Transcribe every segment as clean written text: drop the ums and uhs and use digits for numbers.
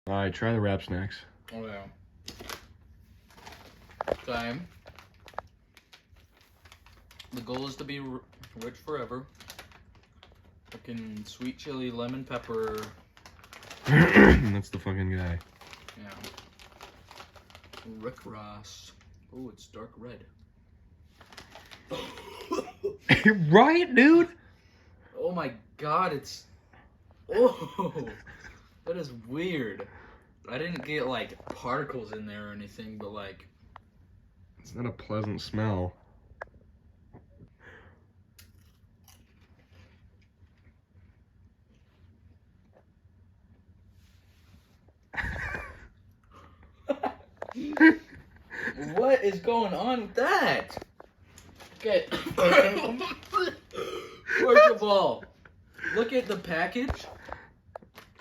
Alright, try the wrap snacks. Oh yeah. Same. The goal is to be rich forever. Fucking sweet chili, lemon pepper. That's the fucking guy. Yeah. Rick Ross. Oh, it's dark red. Right, dude? Oh my god, it's... Oh, that is weird. I didn't get, like, particles in there or anything, but, like... It's not a pleasant smell. What is going on with that? Okay. First of all, look at the package.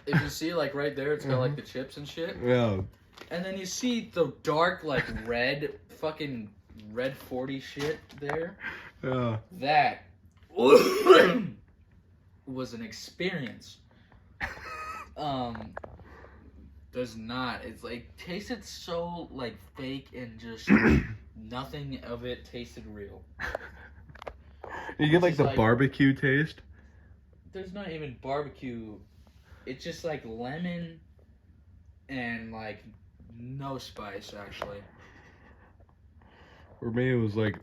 If you see, like, right there, it's got, like, the chips and shit. Yeah. And then you see the dark, like, red, fucking red 40 shit there. Yeah. That was an experience. Does not. It's like tasted so like fake and just nothing of it tasted real. You get like It's the like- barbecue taste. There's not even barbecue. It's just like lemon and like no spice actually. Or maybe it was like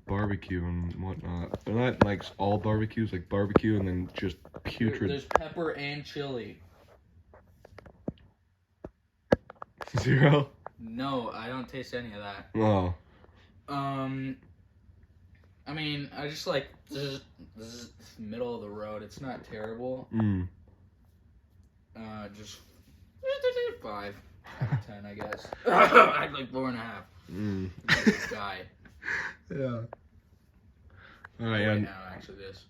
barbecue and whatnot. They're not like all barbecues, like barbecue and then just putrid. There's pepper and chili. 0? No, I don't taste any of that. Oh. I mean, I just like this is middle of the road. It's not terrible. Just 5 out of 10, I guess. I'd like 4.5. This guy. Yeah. Alright, Right now, actually, this.